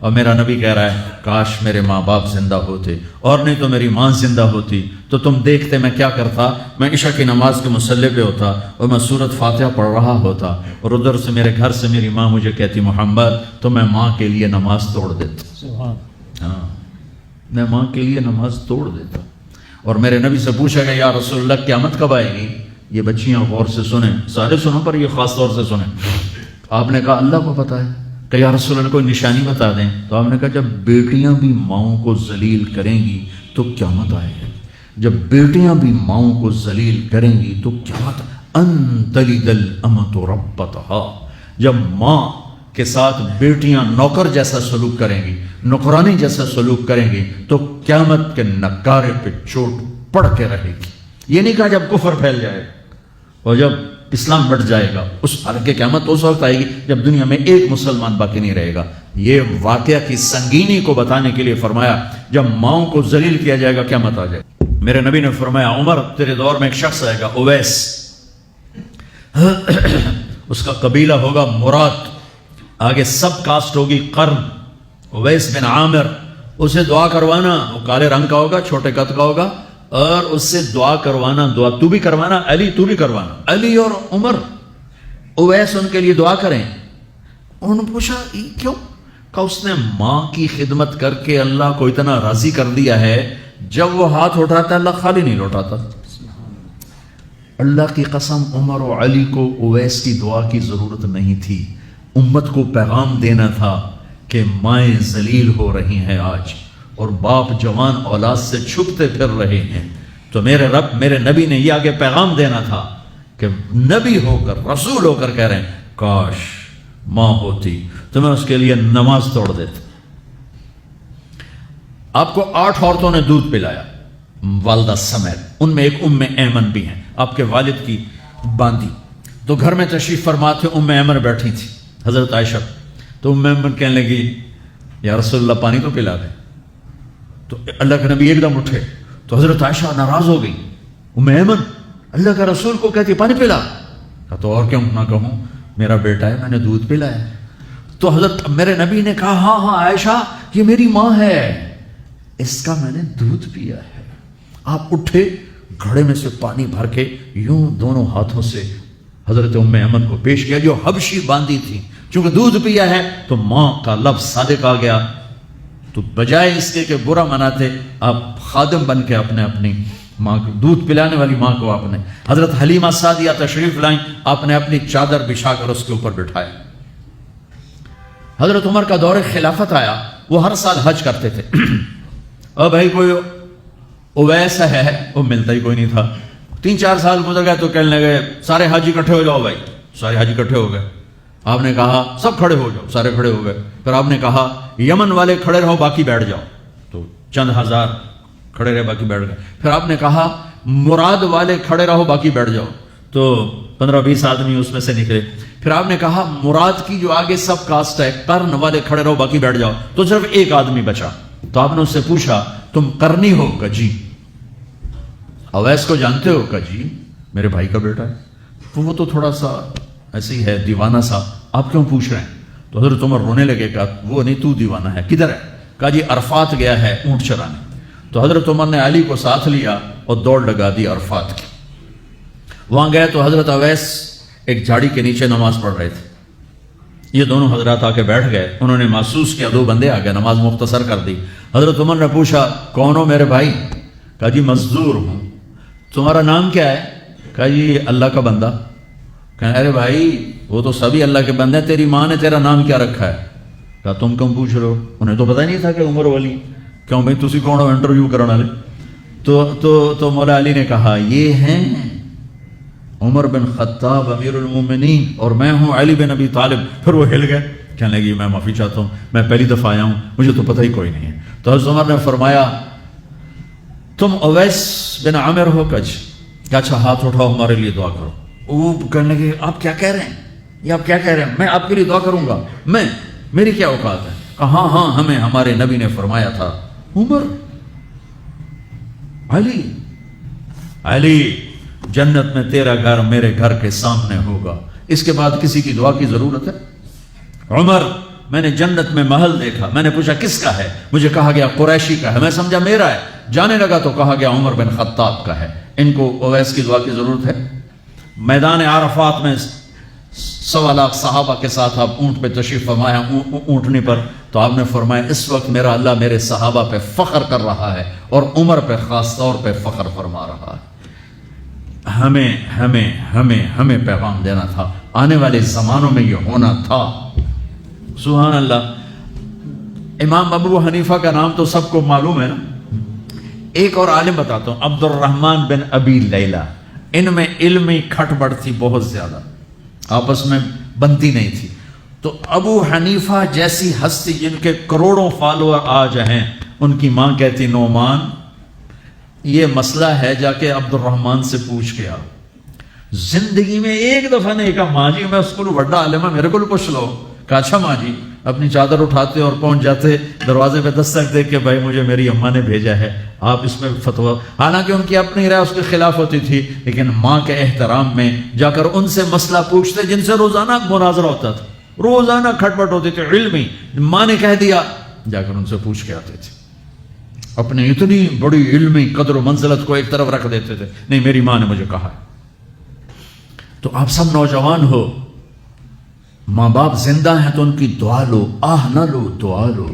اور میرا نبی کہہ رہا ہے کاش میرے ماں باپ زندہ ہوتے اور نہیں تو میری ماں زندہ ہوتی تو تم دیکھتے میں کیا کرتا، میں عشاء کی نماز کے مصلی پہ ہوتا اور میں سورۃ فاتحہ پڑھ رہا ہوتا اور ادھر سے میرے گھر سے میری ماں مجھے کہتی محمد، تو میں ماں کے لیے نماز توڑ دیتا۔ ہاں، میں ماں کے لیے نماز توڑ دیتا۔ اور میرے نبی سے پوچھا گیا یا رسول اللہ قیامت کب آئے گی؟ یہ بچیاں غور سے سنیں، سارے سنوں پر یہ خاص طور سے سنیں۔ آپ نے کہا اللہ کو پتہ ہے کہ یا رسول اللہ کوئی نشانی بتا دیں، تو آپ نے کہا جب بیٹیاں بھی ماؤں کو ذلیل کریں گی تو قیامت آئے گی۔ جب بیٹیاں بھی ماؤں کو ذلیل کریں گی تو قیامت ان تلد الامۃ ربتہا، جب ماں کے ساتھ بیٹیاں نوکر جیسا سلوک کریں گی، نوکرانی جیسا سلوک کریں گی تو قیامت کے نکارے پہ چوٹ پڑ کے رہے گی۔ یہ نہیں کہا جب کفر پھیل جائے اور جب اسلام بڑھ جائے گا، اس حالانکہ قیامت اس وقت آئے گی جب دنیا میں ایک مسلمان باقی نہیں رہے گا۔ یہ واقعہ کی سنگینی کو بتانے کے لیے فرمایا جب ماؤں کو ذلیل کیا جائے گا قیامت آ جائے گا۔ میرے نبی نے فرمایا عمر تیرے دور میں ایک شخص آئے گا اویس، اس کا قبیلہ ہوگا مراد، آگے سب کاسٹ ہوگی قرن، اویس بن عامر، اسے دعا کروانا، وہ کالے رنگ کا ہوگا، چھوٹے قد کا ہوگا، اور اس سے دعا کروانا، دعا تو بھی کروانا، علی تو بھی کروانا، علی اور عمر اویس ان کے لیے دعا کریں۔ انہوں نے پوچھا کیوں؟ کہ اس نے ماں کی خدمت کر کے اللہ کو اتنا راضی کر دیا ہے، جب وہ ہاتھ اٹھاتا اللہ خالی نہیں لوٹاتا۔ اللہ کی قسم عمر و علی کو اویس کی دعا کی ضرورت نہیں تھی، امت کو پیغام دینا تھا کہ مائیں ذلیل ہو رہی ہیں آج اور باپ جوان اولاد سے چھپتے پھر رہے ہیں، تو میرے رب میرے نبی نے یہ آگے پیغام دینا تھا کہ نبی ہو کر رسول ہو کر کہہ رہے ہیں کاش ماں ہوتی تو میں اس کے لیے نماز توڑ دیتا۔ آپ کو 8 عورتوں نے دودھ پلایا والدہ سمیت، ان میں ایک ام ایمن بھی ہیں، آپ کے والد کی باندی، تو گھر میں تشریف فرما تھے، ام ایمن بیٹھی تھی حضرت عائشہ، تو ام ایمن کہنے لگی یا رسول اللہ پانی تو پلا دیں، تو اللہ کے نبی ایک دم اٹھے، تو حضرت عائشہ ناراض ہو گئی، ام ایمن اللہ کا رسول کو کہتی پانی پلا، تو اور کیوں نہ کہوں میرا بیٹا ہے میں نے دودھ پلایا۔ تو حضرت میرے نبی نے کہا ہاں ہاں عائشہ یہ میری ماں ہے، اس کا میں نے دودھ پیا ہے۔ آپ اٹھے، گھڑے میں سے پانی بھر کے یوں دونوں ہاتھوں سے حضرت ام ایمن کو پیش کیا جو حبشی باندی تھی، چونکہ دودھ پیا ہے تو ماں کا لفظ صادق آ گیا، تو بجائے اس کے کہ برا مناتے آپ خادم بن کے اپنی ماں کو دودھ پلانے والی ماں کو آپ نے، حضرت حلیمہ سعدیہ تشریف لائیں، آپ نے اپنی چادر بچھا کر اس کے اوپر بٹھایا۔ حضرت عمر کا دور خلافت آیا، وہ ہر سال حج کرتے تھے، اور بھائی کوئی اویس ہے وہ ملتا ہی کوئی نہیں تھا۔ 3-4 سال گزر گئے تو کہنے لگے سارے حج اکٹھے ہو جاؤ، بھائی سارے حج اکٹھے ہو گئے۔ آپ نے کہا سب کھڑے ہو جاؤ، سارے کھڑے ہو گئے۔ پھر آپ نے کہا یمن والے کھڑے رہو باقی بیٹھ جاؤ، تو چند ہزار کھڑے رہے باقی بیٹھ گئے۔ پھر آپ نے کہا مراد والے کھڑے رہو باقی بیٹھ جاؤ، تو 15-20 آدمی اس میں سے نکلے۔ پھر آپ نے کہا مراد کی جو آگے سب کاسٹ ہے قرن والے کھڑے رہو باقی بیٹھ جاؤ، تو صرف ایک آدمی بچا۔ تو آپ نے اس سے پوچھا تم قرنی ہو؟ کہ جی۔ اویس کو جانتے ہو؟ کہ جی میرے بھائی کا بیٹا ہے۔ تو وہ تو تھوڑا سا ایسے ہی ہے دیوانہ سا، آپ کیوں پوچھ رہے ہیں؟ تو حضرت عمر رونے لگے، کہا وہ نہیں تو دیوانہ ہے، کدھر ہے؟ کہا جی عرفات گیا ہے اونٹ چرانے۔ تو حضرت عمر نے علی کو ساتھ لیا اور دوڑ لگا دی عرفات کی۔ وہاں گئے تو حضرت اویس ایک جھاڑی کے نیچے نماز پڑھ رہے تھے، یہ دونوں حضرات آ کے بیٹھ گئے، انہوں نے محسوس کیا 2 بندے آ گئے، نماز مختصر کر دی۔ حضرت عمر نے پوچھا کون ہو میرے بھائی؟ کہا جی مزدور ہوں۔ تمہارا نام کیا ہے؟ کہا جی اللہ کا بندہ۔ کہا ارے بھائی وہ تو سبھی اللہ کے بندے ہیں، تیری ماں نے تیرا نام کیا رکھا ہے؟ کہا تم کیوں پوچھ رہے ہو؟ انہیں تو پتہ نہیں تھا کہ عمر ولی، کیوں بھائی تسی کون ہو انٹرویو کرنے والے؟ تو مولا علی نے کہا یہ ہیں عمر بن خطاب امیر المومنین اور میں ہوں علی بن ابی طالب۔ پھر وہ ہل گئے، کہنے لگی میں معافی چاہتا ہوں، میں پہلی دفعہ آیا ہوں، مجھے تو پتہ ہی کوئی نہیں ہے۔ تو حضرت عمر نے فرمایا تم اویس بن عامر ہو؟ کہ اچھا ہاتھ اٹھاؤ ہمارے لیے دعا کرو۔ وہ کہنے لگے آپ کیا کہہ رہے ہیں، یہ آپ کیا کہہ رہے ہیں، میں آپ کے لیے دعا کروں گا، میری کیا اوقات ہے؟ کہا ہاں ہمیں ہمارے نبی نے فرمایا تھا عمر علی جنت میں تیرا گھر میرے گھر کے سامنے ہوگا، اس کے بعد کسی کی دعا کی ضرورت ہے؟ عمر میں نے جنت میں محل دیکھا. میں نے پوچھا کس کا ہے؟ مجھے کہا گیا قریشی کا ہے. میں سمجھا میرا ہے. جانے لگا تو کہا گیا عمر بن خطاب کا ہے. ان کو اویس کی دعا کی ضرورت ہے؟ میدان عرفات میں 1.25 لاکھ صحابہ کے ساتھ آپ اونٹ پہ تشریف فرمایا، اونٹنی پر، تو آپ نے فرمایا اس وقت میرا اللہ میرے صحابہ پہ فخر کر رہا ہے اور عمر پہ خاص طور پہ فخر فرما رہا ہے. ہمیں پیغام دینا تھا، آنے والے زمانوں میں یہ ہونا تھا. سبحان اللہ. امام ابو حنیفہ کا نام تو سب کو معلوم ہے نا. ایک اور عالم بتاتا ہوں، عبد الرحمن بن ابی لیلہ. ان میں علمی کھٹ بڑھ تھی بہت زیادہ، آپس میں بنتی نہیں تھی. تو ابو حنیفہ جیسی ہستی جن کے کروڑوں فالوور آج ہیں، ان کی ماں کہتی نعمان یہ مسئلہ ہے جا کے عبد الرحمن سے پوچھ کے آؤ. زندگی میں ایک دفعہ نہیں کہا ماں جی میں اس کو بڑا عالم ہے میرے کو پوچھ لو. کہا اچھا ماں جی. اپنی چادر اٹھاتے اور پہنچ جاتے دروازے پہ دستک دے کے بھائی مجھے میری اماں نے بھیجا ہے آپ اس میں فتویٰ. حالانکہ ان کی اپنی رائے اس کے خلاف ہوتی تھی، لیکن ماں کے احترام میں جا کر ان سے مسئلہ پوچھتے جن سے روزانہ مناظرہ ہوتا تھا، روزانہ کھٹپٹ ہوتی تھی علمی. ماں نے کہہ دیا جا کر ان سے پوچھ کے آتے تھے. اپنی اتنی بڑی علمی قدر و منزلت کو ایک طرف رکھ دیتے تھے، نہیں میری ماں نے مجھے کہا. تو آپ سب نوجوان ہو، ماں باپ زندہ ہیں تو ان کی دعا لو، آہ نہ لو، دعا لو.